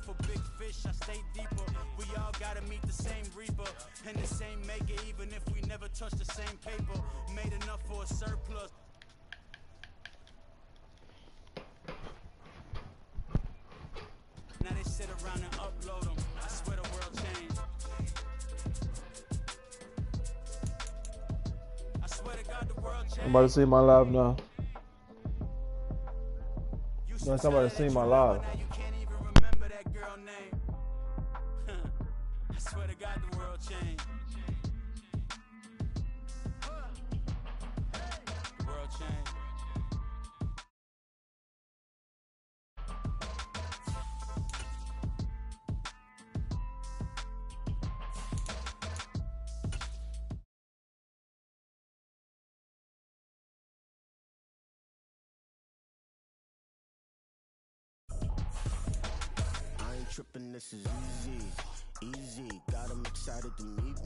for big fish, I stay deeper. We all gotta meet the same reaper and the same maker, even if we never touch the same paper. Made enough for a surplus. Now they sit around and upload them. I swear the world changed. I swear to God the world changed. I'm about to see my live now. Somebody see my live. Now you can't even remember that girl name. I swear to God the world changed. The world changed. Trippin', this is easy, got 'em excited to meet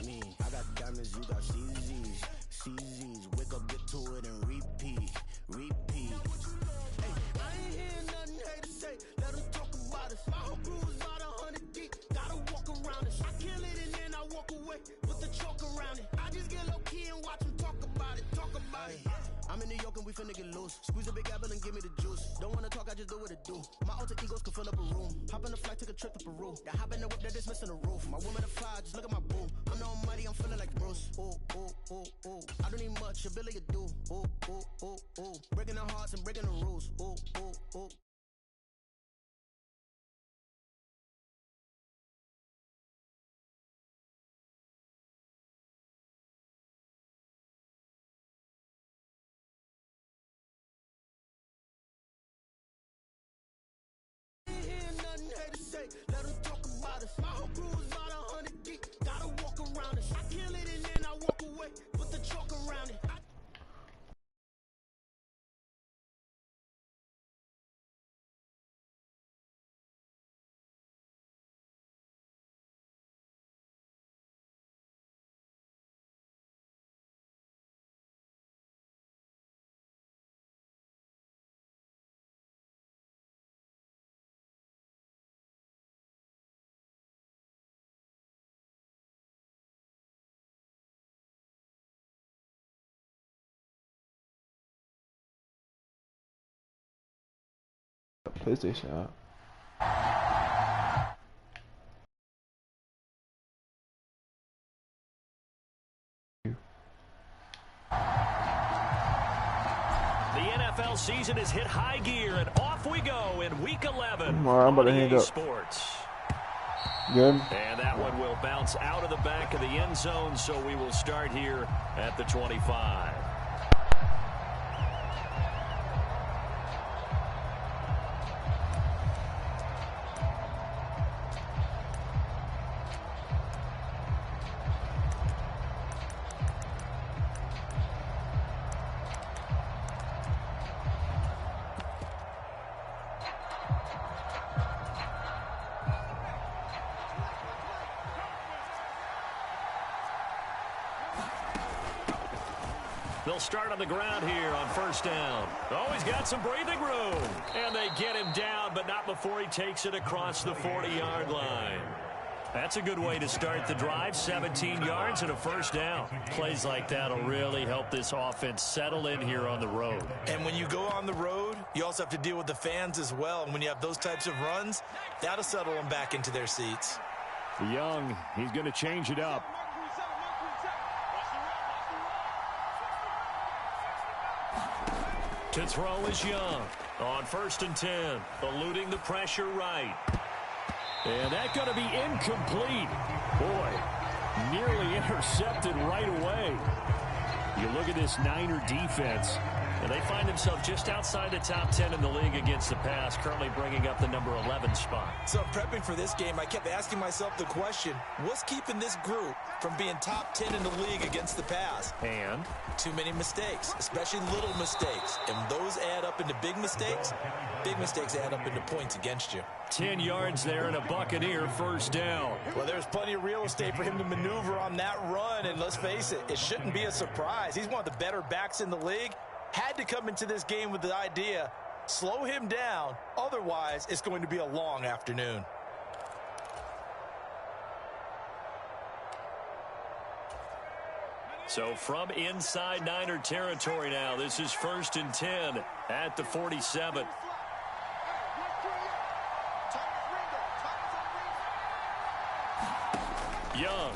me, I got diamonds, you got CZs, wake up, get to it and repeat, hey, I ain't hear nothing haters say, let them talk about us, my whole crew is about 100 deep, gotta walk around us, I kill it and then I walk away, with the chalk around it, I just get low key and watch them talk about it, I'm in New York and we finna get loose. Squeeze a big apple and give me the juice. Don't wanna talk, I just do what it do. My alter egos can fill up a room. Hop in the flight, take a trip to Peru. That hop in the whip that is missing the roof. My woman to fly, just look at my boo. I'm the almighty, I'm feeling like Bruce. Ooh. I don't need much, ability to do. Ooh. Breaking the hearts and breaking the rules. Ooh. Let them talk about us. My whole crew is about 100 deep. Gotta walk around us. I kill it and then I walk away with the chalk around it. PlayStation app. The NFL season has hit high gear, and off we go in Week 11. All right, I'm about to hang up. Sports. Good. And that one will bounce out of the back of the end zone, so we will start here at the 25. They'll start on the ground here on first down. Oh, he's got some breathing room. And they get him down, but not before he takes it across the 40-yard line. That's a good way to start the drive. 17 yards and a first down. Plays like that will really help this offense settle in here on the road. And when you go on the road, you also have to deal with the fans as well. And when you have those types of runs, that'll settle them back into their seats. Young, he's going to change it up. To throw is Young on 1st and 10, eluding the pressure right. And that's going to be incomplete. Boy, nearly intercepted right away. You look at this Niner defense, and they find themselves just outside the top 10 in the league against the pass, currently bringing up the number 11 spot. So prepping for this game, I kept asking myself the question, what's keeping this group from being top 10 in the league against the pass? And? Too many mistakes, especially little mistakes. And those add up into big mistakes. Big mistakes add up into points against you. 10 yards there and a Buccaneer first down. Well, there's plenty of real estate for him to maneuver on that run. And let's face it, it shouldn't be a surprise. He's one of the better backs in the league. Had to come into this game with the idea Slow him down. Otherwise, it's going to be a long afternoon. So from inside Niner territory now, this is 1st and 10 at the 47. Young.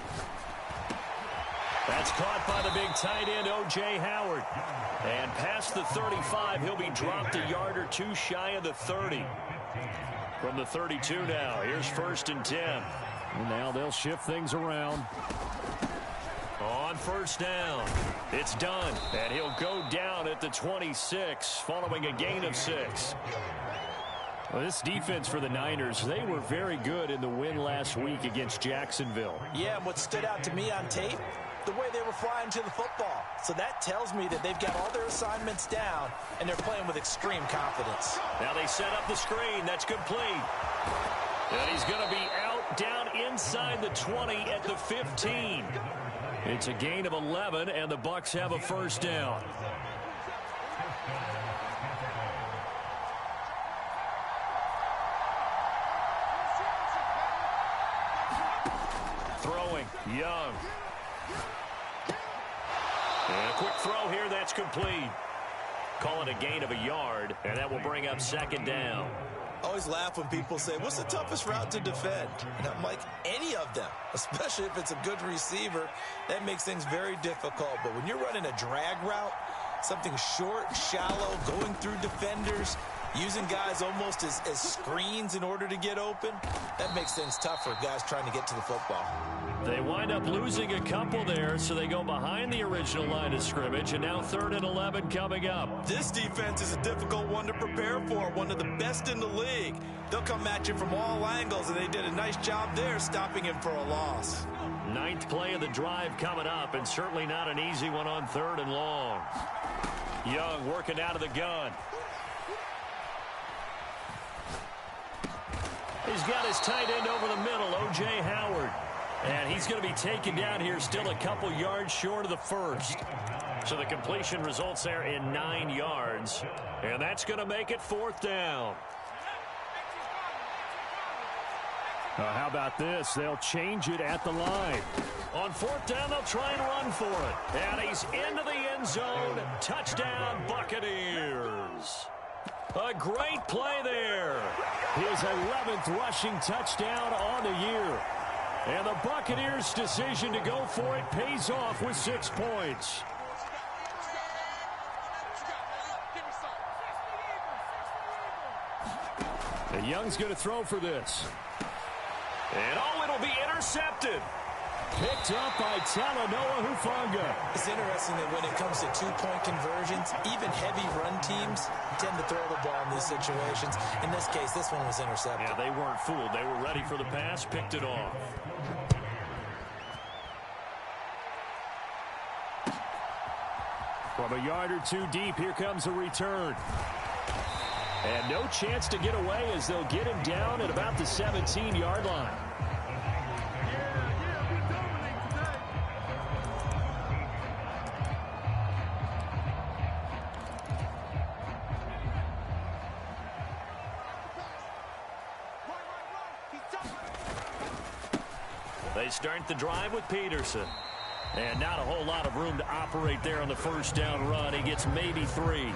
That's caught by the big tight end, O.J. Howard. And past the 35, he'll be dropped a yard or two shy of the 30. From the 32 now, here's 1st and 10. And now they'll shift things around. On 1st down, it's done. And he'll go down at the 26 following a gain of 6. Well, this defense for the Niners, they were very good in the win last week against Jacksonville. Yeah, and what stood out to me on tape, the way they were flying to the football. So that tells me that they've got all their assignments down, and they're playing with extreme confidence. Now they set up the screen. That's complete. And he's going to be out down inside the 20 at the 15. It's a gain of 11, and the Bucs have a 1st down. Throwing, Young. And a quick throw here, that's complete. Call it a gain of a yard, and that will bring up 2nd down. I always laugh when people say, what's the toughest route to defend? And I'm like, any of them, especially if it's a good receiver. That makes things very difficult. But when you're running a drag route, something short, shallow, going through defenders, using guys almost as screens in order to get open, that makes things tough for guys trying to get to the football. They wind up losing a couple there, so they go behind the original line of scrimmage, and now 3rd and 11 coming up. This defense is a difficult one to prepare for, one of the best in the league. They'll come at you from all angles, and they did a nice job there stopping him for a loss. 9th play of the drive coming up, and certainly not an easy one on 3rd and long. Young working out of the gun. He's got his tight end over the middle, O.J. Howard. And he's going to be taken down here still a couple yards short of the 1st. So the completion results there in 9 yards. And that's going to make it 4th down. How about this? They'll change it at the line. On 4th down, they'll try and run for it. And he's into the end zone. Touchdown, Buccaneers. A great play there. His 11th rushing touchdown on the year. And the Buccaneers' decision to go for it pays off with 6 points. And Young's going to throw for this. And it'll be intercepted. Picked up by Talanoa Hufanga. It's interesting that when it comes to two-point conversions, even heavy run teams tend to throw the ball in these situations. In this case, this one was intercepted. Yeah, they weren't fooled. They were ready for the pass, picked it off. From a yard or two deep, here comes a return. And no chance to get away as they'll get him down at about the 17-yard line. They start the drive with Peterson. And not a whole lot of room to operate there on the 1st down run. He gets maybe 3.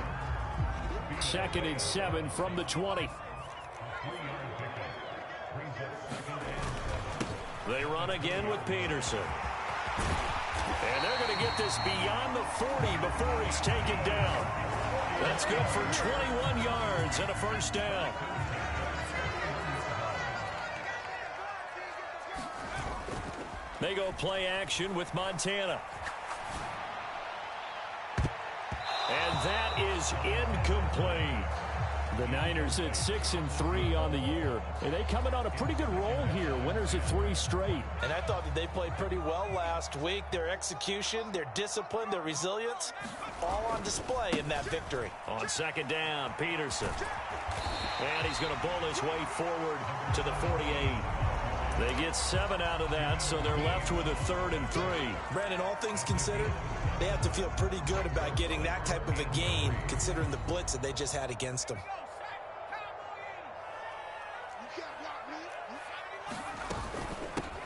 2nd and 7 from the 20. They run again with Peterson. And they're going to get this beyond the 40 before he's taken down. That's good for 21 yards and a 1st down. They go play action with Montana. And that is incomplete. The Niners at 6-3 on the year. And they coming on a pretty good roll here. Winners of 3 straight. And I thought that they played pretty well last week. Their execution, their discipline, their resilience, all on display in that victory. On 2nd down, Peterson. And he's going to bowl his way forward to the 48. They get 7 out of that, so they're left with a 3rd and 3. Brandon, all things considered, they have to feel pretty good about getting that type of a gain, considering the blitz that they just had against them.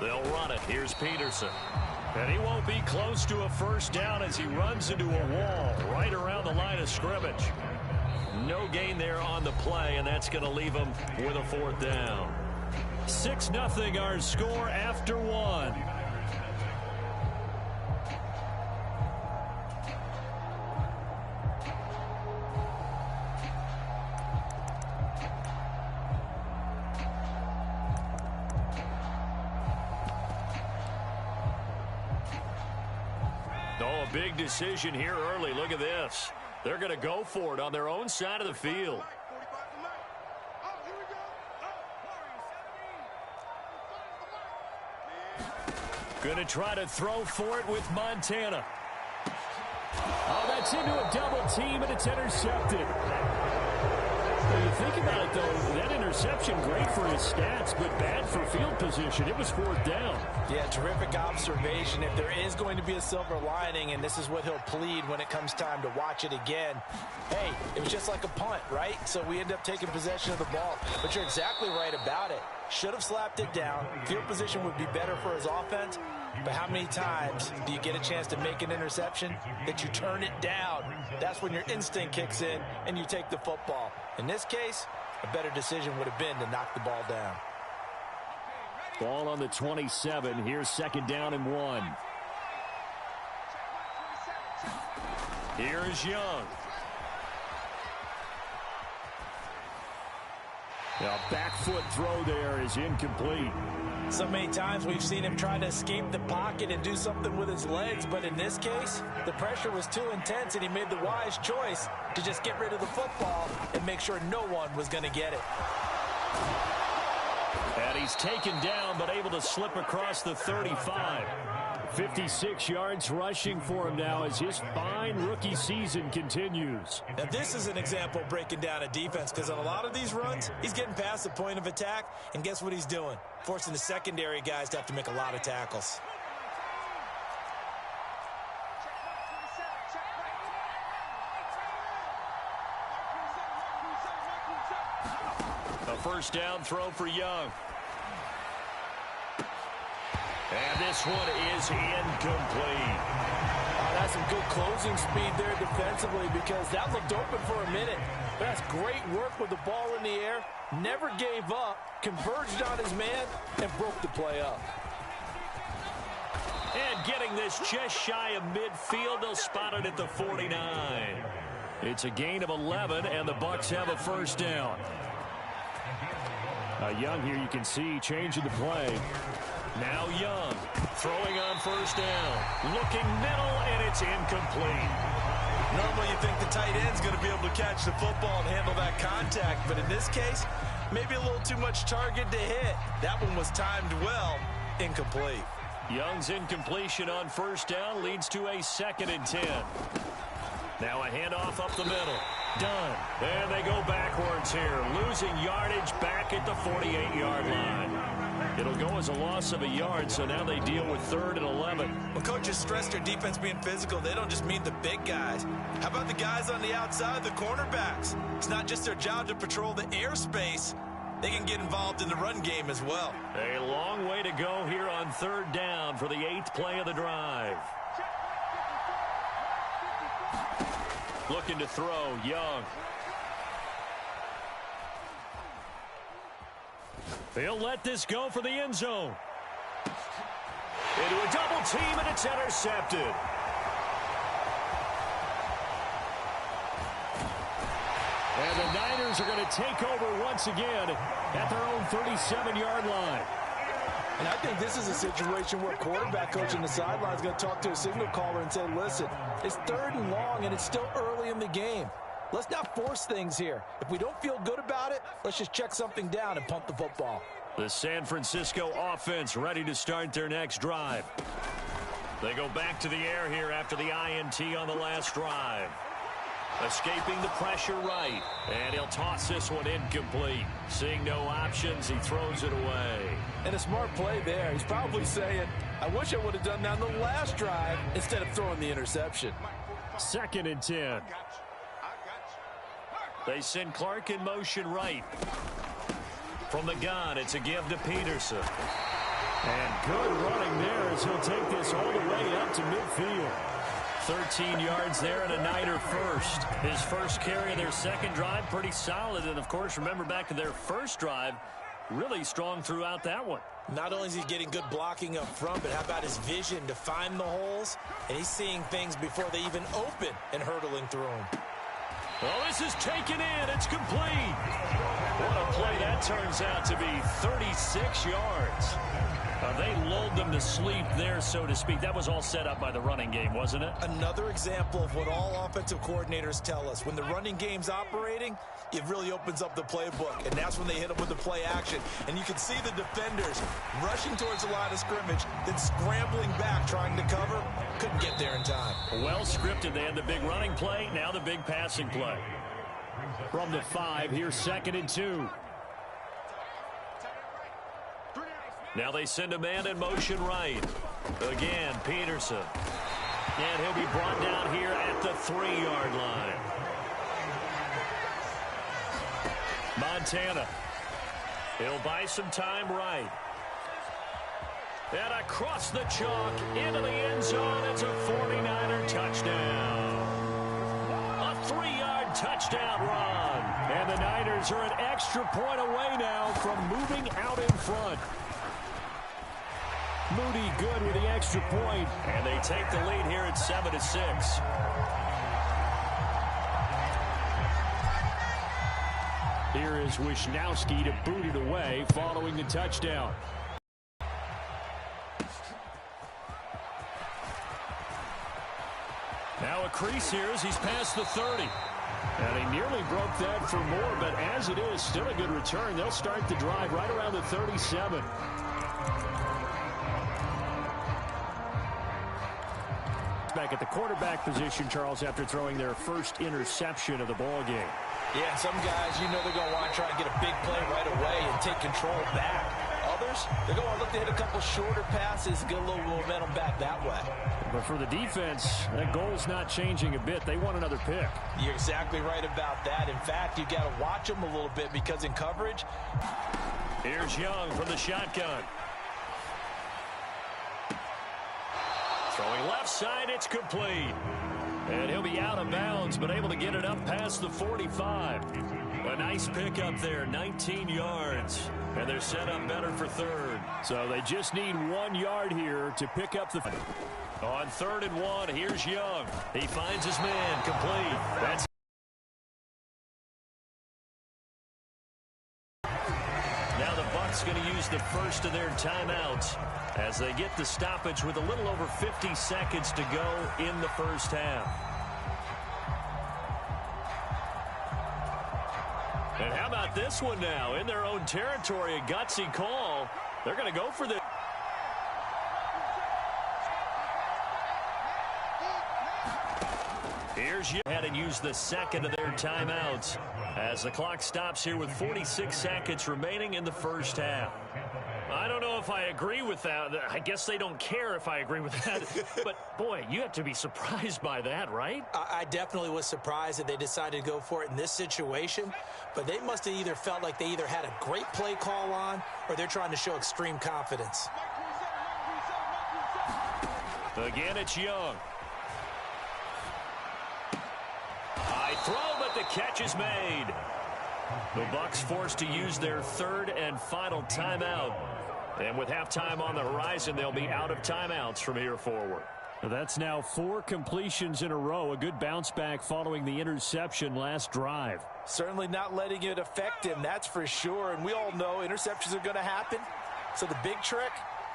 They'll run it. Here's Peterson. And he won't be close to a first down as he runs into a wall right around the line of scrimmage. No gain there on the play, and that's going to leave him with a fourth down. 6-0 our score after one. Oh, a big decision here early. Look at this. They're going to go for it on their own side of the field. Going to try to throw for it with Montana. Oh, that's into a double team, and it's intercepted. When you think about it, though, that interception, great for his stats, but bad for field position. It was fourth down. Yeah, terrific observation. If there is going to be a silver lining, and this is what he'll plead when it comes time to watch it again, hey, it was just like a punt, right? So we end up taking possession of the ball. But you're exactly right about it. Should have slapped it down. Field position would be better for his offense. But how many times do you get a chance to make an interception that you turn it down? That's when your instinct kicks in and you take the football. In this case, a better decision would have been to knock the ball down. Ball on the 27. Here's second down and 1. Here is Young. Now, back foot throw there is incomplete. So many times we've seen him try to escape the pocket and do something with his legs, but in this case, the pressure was too intense and he made the wise choice to just get rid of the football and make sure no one was going to get it. And he's taken down but able to slip across the 35. 56 yards rushing for him now as his fine rookie season continues. Now this is an example of breaking down a defense, because on a lot of these runs, he's getting past the point of attack, and guess what he's doing? Forcing the secondary guys to have to make a lot of tackles. A first down throw for Young. And this one is incomplete. That's some good closing speed there defensively, because that looked open for a minute. That's great work with the ball in the air. Never gave up, converged on his man, and broke the play up. And getting this just shy of midfield, they'll spot it at the 49. It's a gain of 11, and the Bucs have a first down. Young here, you can see, changing the play. Now Young, throwing on first down. Looking middle, and it's incomplete. Normally you think the tight end's going to be able to catch the football and handle that contact, but in this case, maybe a little too much target to hit. That one was timed well, incomplete. Young's incompletion on first down leads to a 2nd and 10. Now a handoff up the middle. Done. And they go backwards here, losing yardage back at the 48-yard line. It'll go as a loss of a yard, so now they deal with 3rd and 11. When coaches stress their defense being physical, they don't just mean the big guys. How about the guys on the outside, the cornerbacks? It's not just their job to patrol the airspace. They can get involved in the run game as well. A long way to go here on 3rd down for the 8th play of the drive. Looking to throw, Young. They'll let this go for the end zone. Into a double team, and it's intercepted. And the Niners are going to take over once again at their own 37-yard line. And I think this is a situation where quarterback coach on the sideline is going to talk to a signal caller and say, listen, it's 3rd and long, and it's still early in the game. Let's not force things here. If we don't feel good about it, let's just check something down and pump the football. The San Francisco offense ready to start their next drive. They go back to the air here after the INT on the last drive. Escaping the pressure right. And he'll toss this one incomplete. Seeing no options, he throws it away. And a smart play there. He's probably saying, I wish I would have done that on the last drive instead of throwing the interception. 2nd and 10. They send Clark in motion right. From the gun, it's a give to Peterson. And good running there as he'll take this all the way up to midfield. 13 yards there and a Niner first. His first carry of their second drive, pretty solid. And, of course, remember back to their first drive, really strong throughout that one. Not only is he getting good blocking up front, but how about his vision to find the holes? And he's seeing things before they even open and hurtling through them. Oh, this is taken in. It's complete. What a play that turns out to be. 36 yards. They lulled them to sleep there, so to speak. That was all set up by the running game, wasn't it? Another example of what all offensive coordinators tell us. When the running game's operating, it really opens up the playbook, and that's when they hit them with the play action. And you can see the defenders rushing towards the line of scrimmage, then scrambling back, trying to cover. Couldn't get there in time. Well scripted. They had the big running play, now the big passing play. From the 5, here's 2nd and 2. Now they send a man in motion right. Again, Peterson. And he'll be brought down here at the 3-yard line. Montana. He'll buy some time right. And across the chalk into the end zone. It's a 49er touchdown. A 3-yard touchdown run. And the Niners are an extra point away now from moving out in front. Moody good with the extra point. And they take the lead here at 7-6. Here is Wisnowski to boot it away following the touchdown. Now a crease here as he's past the 30. And he nearly broke that for more, but as it is, still a good return. They'll start the drive right around the 37. Back at the quarterback position, Charles, after throwing their first interception of the ball game. Yeah, some guys, you know they're going to want to try and get a big play right away and take control back. Others, they're going to look to hit a couple shorter passes, get a little momentum back that way. But for the defense, that goal's not changing a bit. They want another pick. You're exactly right about that. In fact, you got to watch them a little bit because in coverage. Here's Young from the shotgun. Throwing left side, it's complete. And he'll be out of bounds, but able to get it up past the 45. A nice pickup there, 19 yards. And they're set up better for third. So they just need 1 yard here to pick up the... On 3rd and 1, here's Young. He finds his man, complete. That's... Now the Bucs going to use the first of their timeouts as they get the stoppage with a little over 50 seconds to go in the first half. And how about this one now? In their own territory, a gutsy call. They're going to go for this. Here's you ahead and use the second of their timeouts as the clock stops here with 46 seconds remaining in the first half. I don't know if I agree with that. I guess they don't care if I agree with that. But, boy, you have to be surprised by that, right? I definitely was surprised that they decided to go for it in this situation. But they must have either felt like they either had a great play call on or they're trying to show extreme confidence. Again, it's Young. High throw, but the catch is made. The Bucs forced to use their third and final timeout. And with halftime on the horizon, they'll be out of timeouts from here forward. That's now 4 completions in a row. A good bounce back following the interception last drive. Certainly not letting it affect him, that's for sure. And we all know interceptions are going to happen. So the big trick,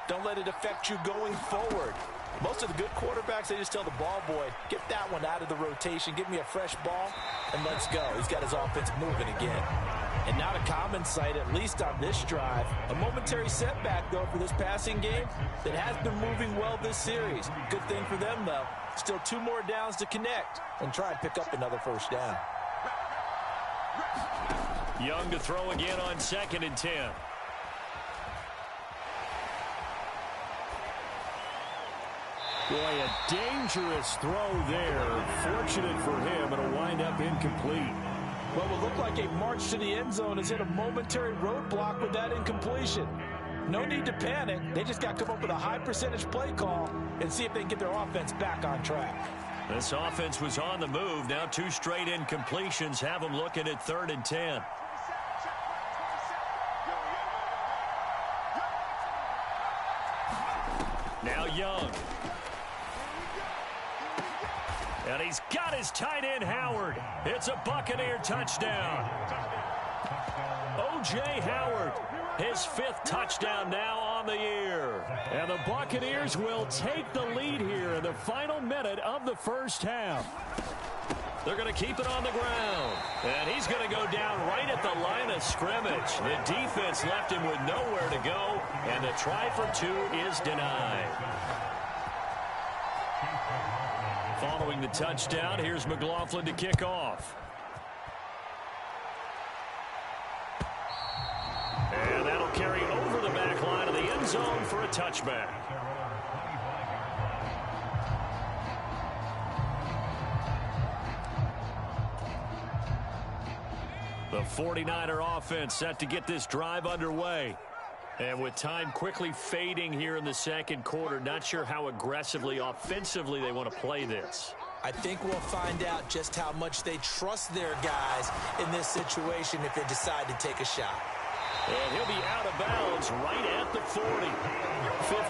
don't let it affect you going forward. Most of the good quarterbacks, they just tell the ball boy, get that one out of the rotation, give me a fresh ball, and let's go. He's got his offense moving again. And not a common sight, at least on this drive. A momentary setback, though, for this passing game that has been moving well this series. Good thing for them, though. Still 2 more downs to connect and try and pick up another first down. Young to throw again on 2nd and 10. Boy, a dangerous throw there. Fortunate for him, it'll wind up incomplete. What will look like a march to the end zone has hit a momentary roadblock with that incompletion. No need to panic. They just got to come up with a high percentage play call and see if they can get their offense back on track. This offense was on the move. Now 2 straight incompletions have them looking at 3rd and 10. Now Young. And he's got his tight end, Howard. It's a Buccaneer touchdown. O.J. Howard, his 5th touchdown now on the year. And the Buccaneers will take the lead here in the final minute of the first half. They're going to keep it on the ground. And he's going to go down right at the line of scrimmage. The defense left him with nowhere to go. And the try for 2 is denied. Following the touchdown, here's McLaughlin to kick off. And that'll carry over the back line of the end zone for a touchback. The 49er offense set to get this drive underway. And with time quickly fading here in the second quarter, not sure how aggressively, offensively they want to play this. I think we'll find out just how much they trust their guys in this situation if they decide to take a shot. And he'll be out of bounds right at the 40.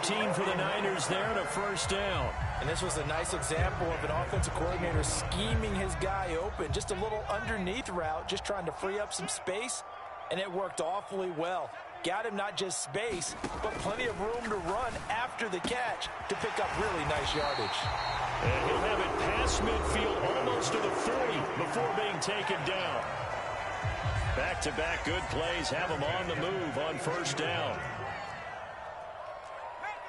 15 for the Niners there and a first down. And this was a nice example of an offensive coordinator scheming his guy open. Just a little underneath route, just trying to free up some space, and it worked awfully well. Got him not just space, but plenty of room to run after the catch to pick up really nice yardage. And he'll have it past midfield almost to the 40 before being taken down. Back-to-back good plays have him on the move on first down.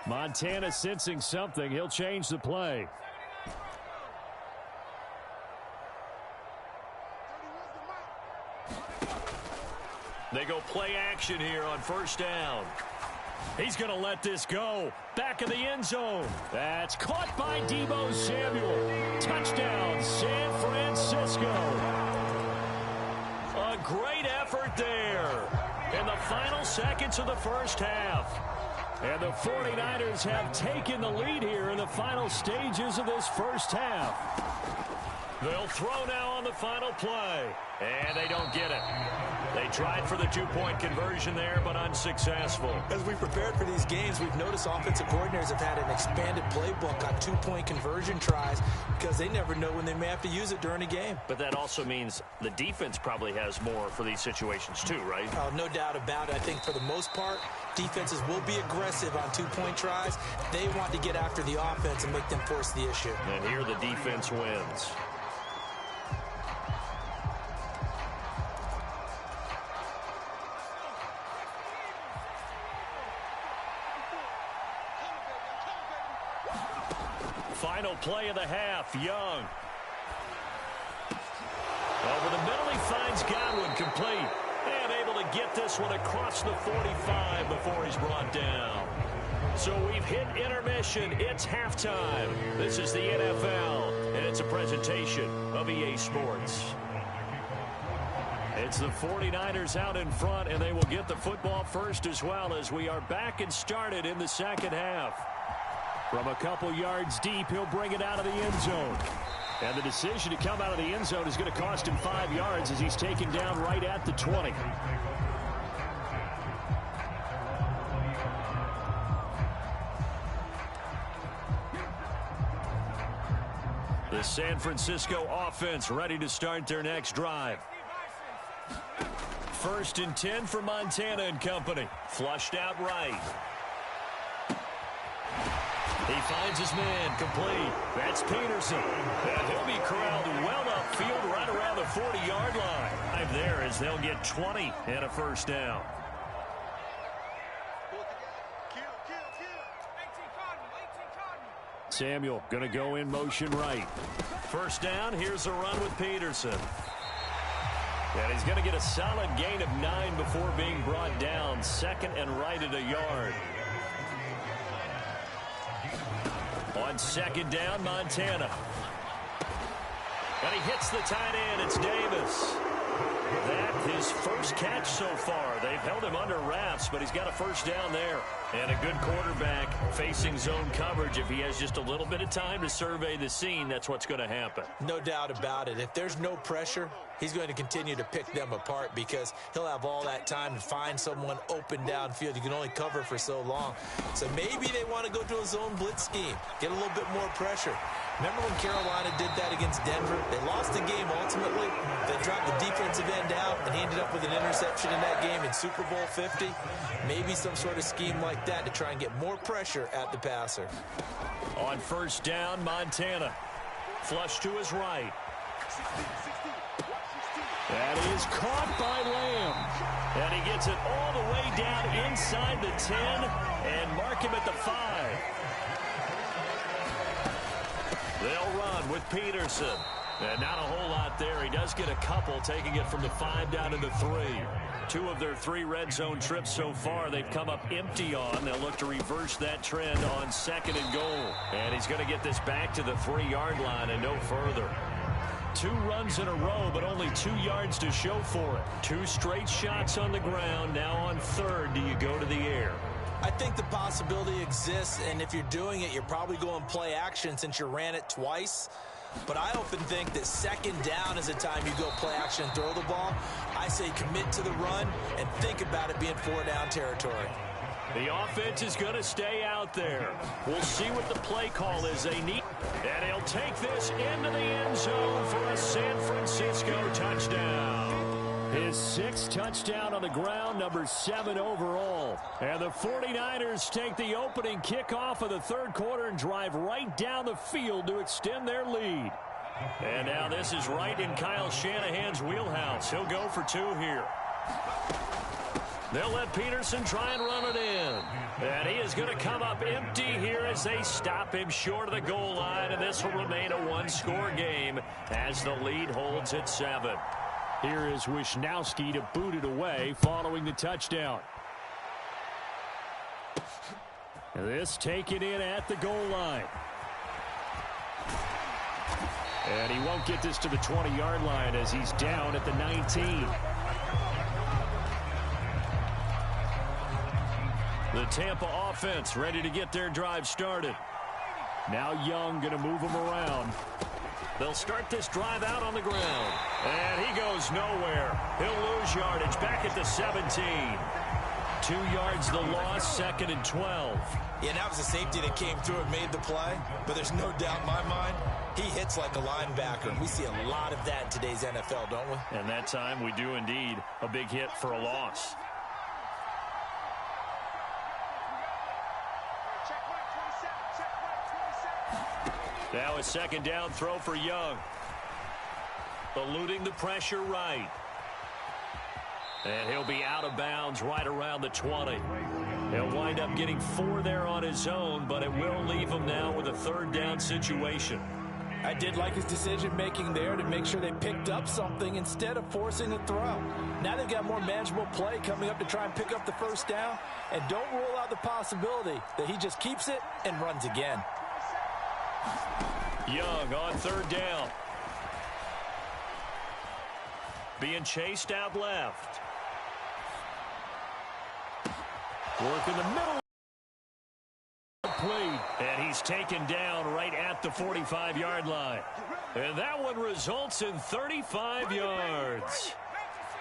Montana sensing something. He'll change the play. They go play action here on first down. He's going to let this go. Back in the end zone. That's caught by Deebo Samuel. Touchdown, San Francisco. A great effort there in the final seconds of the first half. And the 49ers have taken the lead here in the final stages of this first half. They'll throw now on the final play. And they don't get it. They tried for the 2-point conversion there, but unsuccessful. As we prepared for these games, we've noticed offensive coordinators have had an expanded playbook on 2-point conversion tries because they never know when they may have to use it during a game. But that also means the defense probably has more for these situations too, right? No doubt about it. I think for the most part, defenses will be aggressive on 2-point tries. They want to get after the offense and make them force the issue. And here the defense wins. Final play of the half, Young. Over the middle, he finds Godwin complete. And able to get this one across the 45 before he's brought down. So we've hit intermission. It's halftime. This is the NFL, and it's a presentation of EA Sports. It's the 49ers out in front, and they will get the football first as well as we are back and started in the second half. From a couple yards deep, he'll bring it out of the end zone. And the decision to come out of the end zone is going to cost him 5 yards as he's taken down right at the 20. The San Francisco offense ready to start their next drive. 1st and 10 for Montana and company. Flushed out right. He finds his man complete. That's Peterson. And he'll be corralled well upfield right around the 40-yard line. There as they'll get 20 and a first down. Samuel going to go in motion right. First down, here's a run with Peterson. And he's going to get a solid gain of 9 before being brought down. 2nd and right at a yard. On 2nd down, Montana. And he hits the tight end. It's Davis. That's his first catch so far. They've held him under wraps, but he's got a first down there. And a good quarterback facing zone coverage. If he has just a little bit of time to survey the scene, that's what's going to happen. No doubt about it. If there's no pressure, he's going to continue to pick them apart because he'll have all that time to find someone open downfield. You can only cover for so long. So maybe they want to go to a zone blitz scheme, get a little bit more pressure. Remember when Carolina did that against Denver? They lost the game ultimately. They dropped the defensive end out, and he ended up with an interception in that game in Super Bowl 50. Maybe some sort of scheme like that to try and get more pressure at the passer. On first down, Montana. Flush to his right. That is caught by Lamb. And he gets it all the way down inside the 10 and mark him at the 5. They'll run with Peterson. And not a whole lot there. He does get a couple, taking it from the 5 down to the 3. 2 of their 3 red zone trips so far they've come up empty on. They'll look to reverse that trend on 2nd and goal. And he's going to get this back to the 3-yard line and no further. 2 runs in a row, but only 2 yards to show for it. 2 straight shots on the ground. Now on 3rd, do you go to the air? I think the possibility exists, and if you're doing it, you're probably going play action since you ran it twice. But I often think that 2nd down is the time you go play action and throw the ball. I say commit to the run and think about it being 4-down territory. The offense is going to stay out there. We'll see what the play call is they need. And he'll take this into the end zone for a San Francisco touchdown. His 6th touchdown on the ground, number 7 overall. And the 49ers take the opening kickoff of the 3rd quarter and drive right down the field to extend their lead. And now this is right in Kyle Shanahan's wheelhouse. He'll go for 2 here. They'll let Peterson try and run it in. And he is going to come up empty here as they stop him short of the goal line. And this will remain a 1-score game as the lead holds at 7. Here is Wisnowski to boot it away following the touchdown. This taken in at the goal line. And he won't get this to the 20-yard line as he's down at the 19. The Tampa offense ready to get their drive started. Now Young going to move them around. They'll start this drive out on the ground. And he goes nowhere. He'll lose yardage back at the 17. 2 yards the loss, 2nd and 12. Yeah, that was a safety that came through and made the play. But there's no doubt in my mind, he hits like a linebacker. We see a lot of that in today's NFL, don't we? And that time we do indeed. A big hit for a loss. Now a 2nd down throw for Young. Eluding the pressure right. And he'll be out of bounds right around the 20. He'll wind up getting 4 there on his own, but it will leave him now with a 3rd down situation. I did like his decision-making there to make sure they picked up something instead of forcing a throw. Now they've got more manageable play coming up to try and pick up the 1st down. And don't rule out the possibility that he just keeps it and runs again. Young on 3rd down. Being chased out left. Work in the middle. Complete. And he's taken down right at the 45-yard line. And that one results in 35 yards.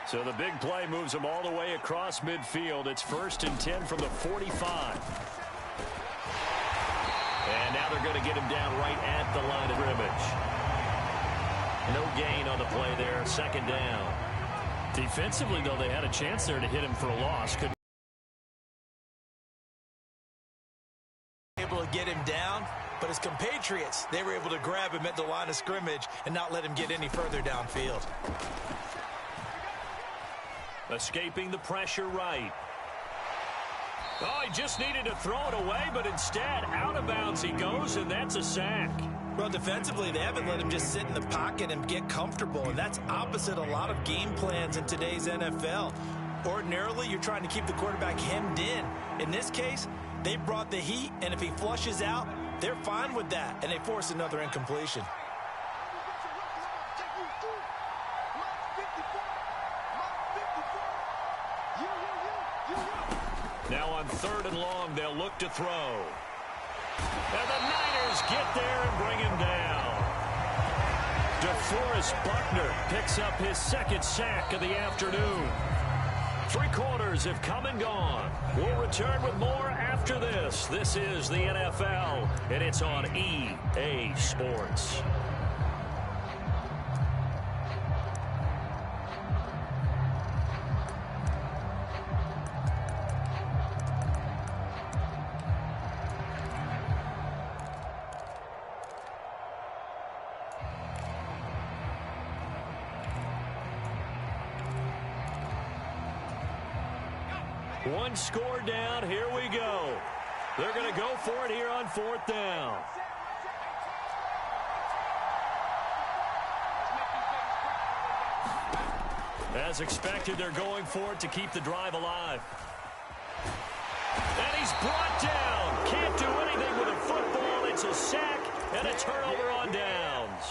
So the big play moves him all the way across midfield. It's 1st and 10 from the 45. And now they're going to get him down right at the line of scrimmage. No gain on the play there, 2nd down. Defensively, though, they had a chance there to hit him for a loss. Couldn't able to get him down, but his compatriots, they were able to grab him at the line of scrimmage and not let him get any further downfield. Escaping the pressure right. Oh, he just needed to throw it away, but instead, out of bounds he goes, and that's a sack. Well, defensively, they haven't let him just sit in the pocket and get comfortable, and that's opposite a lot of game plans in today's NFL. Ordinarily, you're trying to keep the quarterback hemmed in. In this case, they brought the heat, and if he flushes out, they're fine with that, and they force another incompletion. Now on 3rd and long, they'll look to throw. And the Niners get there and bring him down. DeForest Buckner picks up his 2nd sack of the afternoon. 3 quarters have come and gone. We'll return with more after this. This is the NFL, and it's on EA Sports. One score down. Here we go. They're going to go for it here on 4th down. As expected, they're going for it to keep the drive alive. And he's brought down. Can't do anything with a football. It's a sack and a turnover on downs.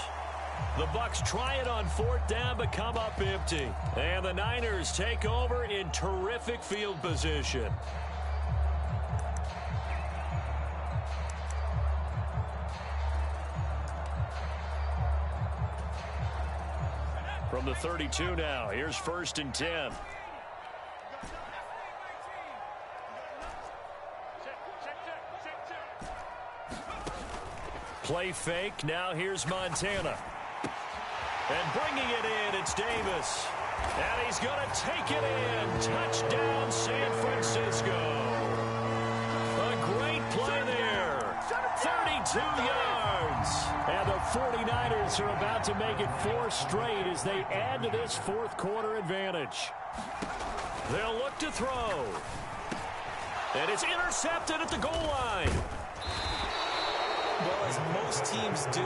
The Bucs try it on 4th down, but come up empty. And the Niners take over in terrific field position. From the 32 now, here's 1st and 10. Play fake. Now here's Montana. And bringing it in, it's Davis. And he's going to take it in. Touchdown, San Francisco. A great play there. 32 yards. And the 49ers are about to make it 4 straight as they add to this 4th quarter advantage. They'll look to throw. And it's intercepted at the goal line. Well, as most teams do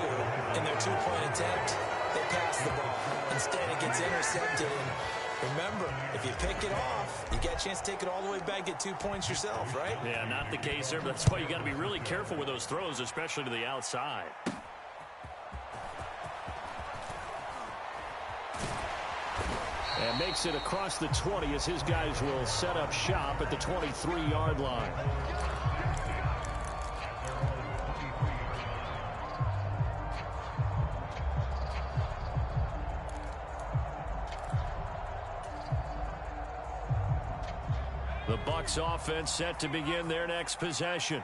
in their 2-point attempt, they pass the ball. Instead, it gets intercepted. And remember, if you pick it off, you get a chance to take it all the way back, get 2 points yourself, right? Yeah, not the case there, but that's why you got to be really careful with those throws, especially to the outside. And makes it across the 20 as his guys will set up shop at the 23-yard line. The Bucs offense set to begin their next possession.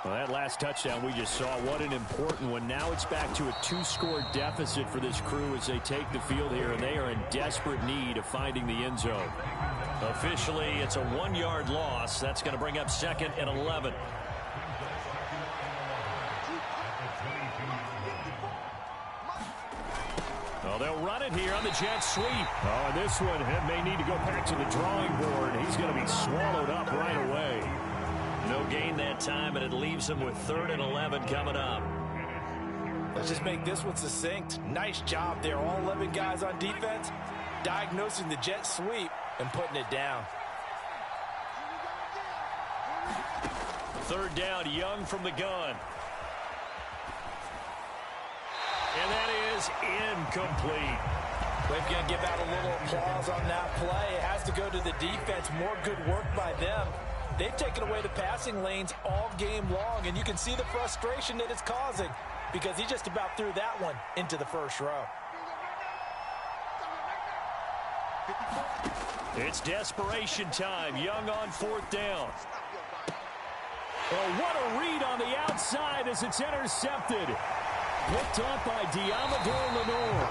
Well, that last touchdown we just saw, what an important one. Now it's back to a 2-score deficit for this crew as they take the field here, and they are in desperate need of finding the end zone. Officially, it's a 1-yard loss. That's going to bring up 2nd and 11. Well, they'll run it here on the jet sweep. Oh, and this one may need to go back to the drawing board. He's going to be swallowed up right away. No gain that time, and it leaves him with 3rd and 11 coming up. Let's just make this one succinct. Nice job there. All 11 guys on defense diagnosing the jet sweep and putting it down. 3rd down, Young from the gun. And that is incomplete. We're going to give out a little applause on that play. It has to go to the defense. More good work by them. They've taken away the passing lanes all game long, and you can see the frustration that it's causing because he just about threw that one into the first row. It's desperation time. Young on 4th down. Oh, what a read on the outside as it's intercepted. Picked up by Diamador Lenore.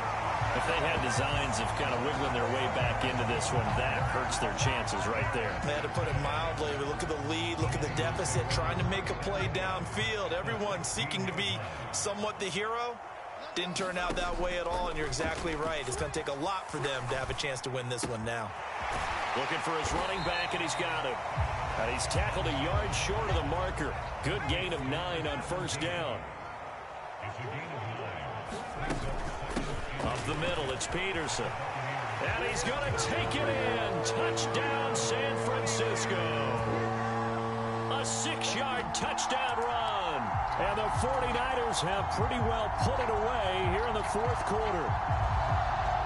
If they had designs of kind of wiggling their way back into this one, that hurts their chances right there. They had to put it mildly. We look at the lead, look at the deficit, trying to make a play downfield. Everyone seeking to be somewhat the hero. Didn't turn out that way at all, and you're exactly right. It's going to take a lot for them to have a chance to win this one now. Looking for his running back, and he's got him. And he's tackled a yard short of the marker. Good gain of 9 on 1st down. Up the middle, it's Peterson. And he's going to take it in. Touchdown, San Francisco. A 6-yard touchdown run. And the 49ers have pretty well put it away here in the 4th quarter.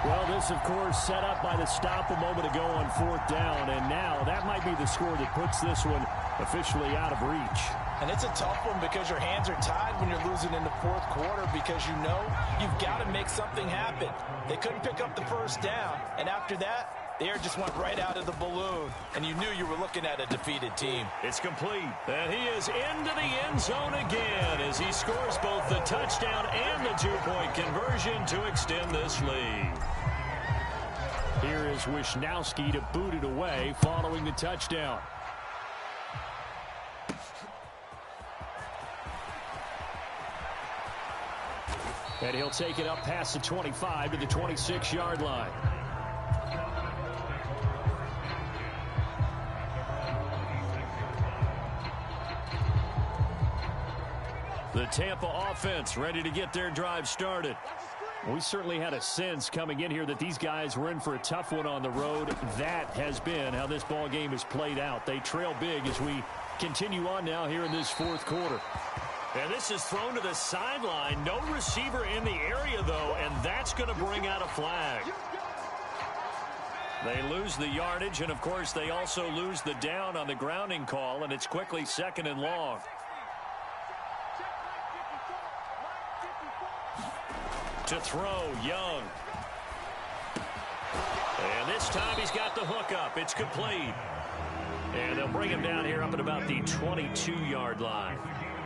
Well, this, of course, set up by the stop a moment ago on 4th down, and now that might be the score that puts this one officially out of reach. And it's a tough one because your hands are tied when you're losing in the 4th quarter because you know you've got to make something happen. They couldn't pick up the first down, and after that, the air just went right out of the balloon, and you knew you were looking at a defeated team. It's complete, and he is into the end zone again as he scores both the touchdown and the two-point conversion to extend this lead. Here is Wisnowski to boot it away following the touchdown. And he'll take it up past the 25 to the 26-yard line. The Tampa offense ready to get their drive started. We certainly had a sense coming in here that these guys were in for a tough one on the road. That has been how this ball game has played out. They trail big as we continue on now here in this 4th quarter. And this is thrown to the sideline. No receiver in the area, though, and that's going to bring out a flag. They lose the yardage, and, of course, they also lose the down on the grounding call, and it's quickly 2nd and long. To throw, Young. And this time he's got the hook up. It's complete. And they'll bring him down here up at about the 22-yard line.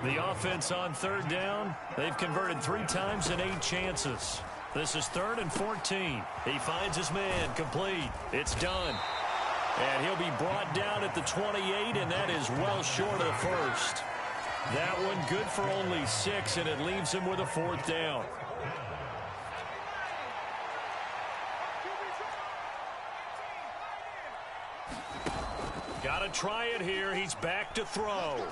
The offense on 3rd down, they've converted 3 times in 8 chances. This is 3rd and 14. He finds his man, complete. It's done. And he'll be brought down at the 28, and that is well short of the first. That one good for only 6, and it leaves him with a 4th down. Got to try it here. He's back to throw.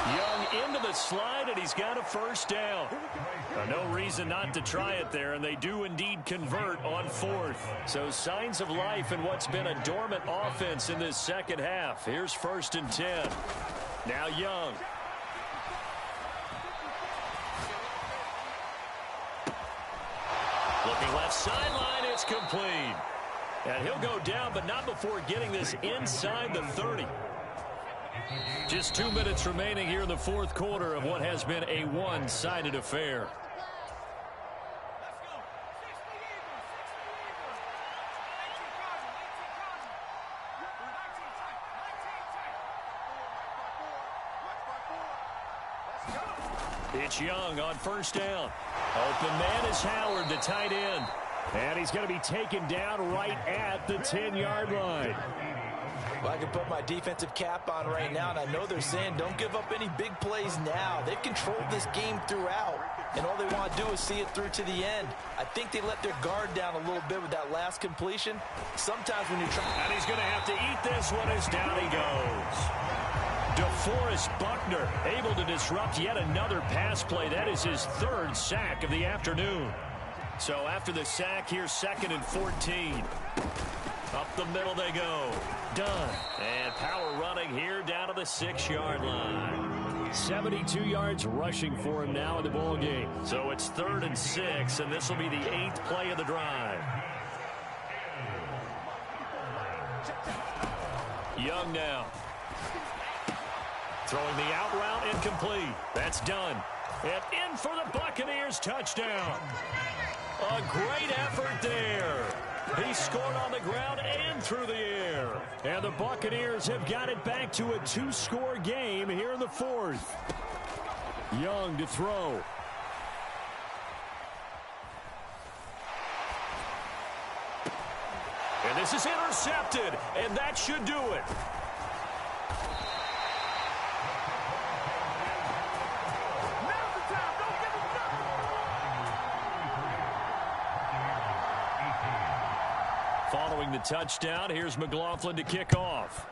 Young into the slide, and he's got a 1st down. No reason not to try it there, and they do indeed convert on 4th. So signs of life in what's been a dormant offense in this 2nd half. Here's 1st and 10. Now Young. Looking left sideline, it's complete. And he'll go down, but not before getting this inside the 30. Just 2 minutes remaining here in the 4th quarter of what has been a one-sided affair. It's Young on 1st down. Open man is Howard, the tight end. And he's going to be taken down right at the 10-yard line. Well, I can put my defensive cap on right now, and I know they're saying don't give up any big plays now. They've controlled this game throughout, and all they want to do is see it through to the end. I think they let their guard down a little bit with that last completion. Sometimes when you're trying... And he's going to have to eat this one as down he goes. DeForest Buckner able to disrupt yet another pass play. That is his 3rd sack of the afternoon. So after the sack, here's 2nd and 14. Up the middle they go. Done. And power running here down to the 6-yard line. 72 yards rushing for him now in the ball game. So it's 3rd and 6, and this will be the 8th play of the drive. Young now. Throwing the out route, incomplete. That's done. And in for the Buccaneers touchdown. A great effort there. He scored on the ground and through the air. And the Buccaneers have got it back to a 2-score game here in the 4th. Young to throw. And this is intercepted, and that should do it. Following the touchdown, here's McLaughlin to kick off.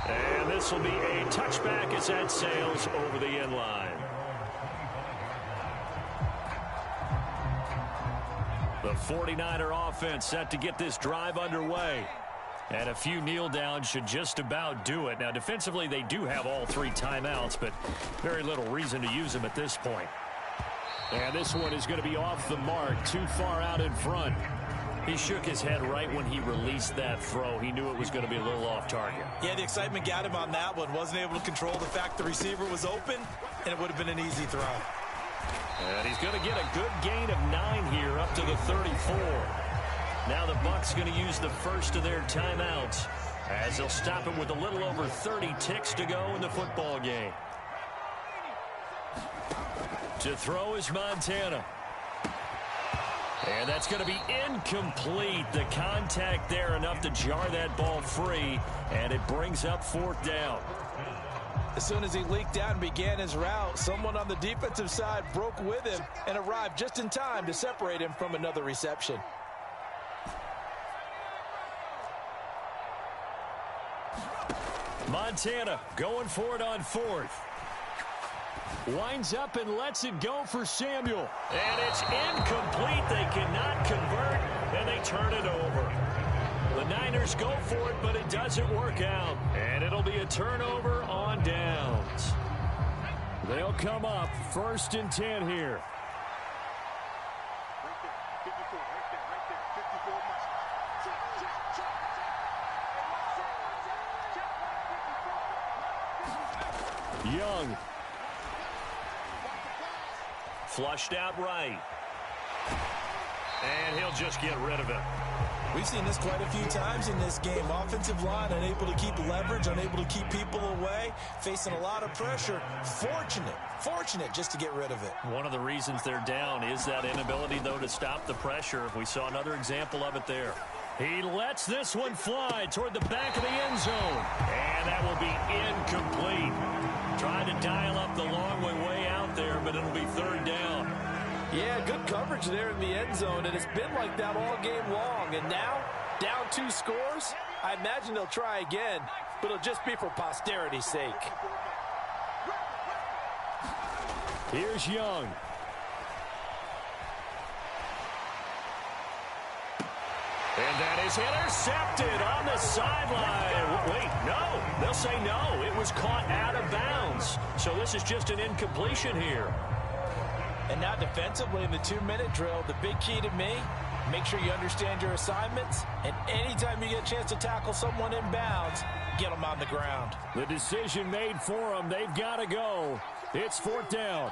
And this will be a touchback as that sails over the end line. The 49er offense set to get this drive underway. And a few kneel downs should just about do it. Now, defensively, they do have all 3 timeouts, but very little reason to use them at this point. And this one is going to be off the mark, too far out in front. He shook his head right when he released that throw. He knew it was going to be a little off target. Yeah, the excitement got him on that one. Wasn't able to control the fact the receiver was open, and it would have been an easy throw. And he's going to get a good gain of 9 here, up to the 34. Now the Bucs going to use the first of their timeouts, as they'll stop it with a little over 30 ticks to go in the football game. To throw is Montana. And that's going to be incomplete. The contact there enough to jar that ball free, and it brings up 4th down. As soon as he leaked out and began his route, someone on the defensive side broke with him and arrived just in time to separate him from another reception. Montana going for it on 4th. Winds up and lets it go for Samuel. And it's incomplete. They cannot convert, and they turn it over. The Niners go for it, but it doesn't work out. And it'll be a turnover on downs. They'll come up 1st and 10 here. Young. Flushed out right. And he'll just get rid of it. We've seen this quite a few times in this game. Offensive line unable to keep leverage, unable to keep people away, facing a lot of pressure. Fortunate just to get rid of it. One of the reasons they're down is that inability, though, to stop the pressure. We saw another example of it there. He lets this one fly toward the back of the end zone. And that will be incomplete. Trying to dial up the long way out there, but it'll be 3rd down. Yeah, good coverage there in the end zone, and it's been like that all game long. And now, down 2 scores, I imagine they'll try again, but it'll just be for posterity's sake. Here's Young. And that is intercepted on the sideline. Wait, no. They'll say no. It was caught out of bounds. So this is just an incompletion here. And now defensively in the 2-minute drill, the big key to me, make sure you understand your assignments. And anytime you get a chance to tackle someone in bounds, get them on the ground. The decision made for them. They've got to go. It's 4th down.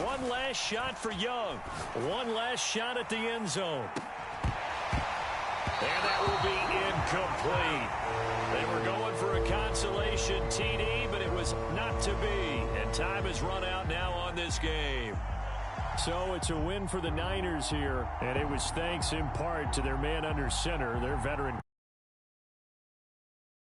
One last shot for Young. One last shot at the end zone. And that will be incomplete. They were going for a consolation TD, but it was not to be. And time has run out now on this game. So it's a win for the Niners here, and it was thanks in part to their man under center, their veteran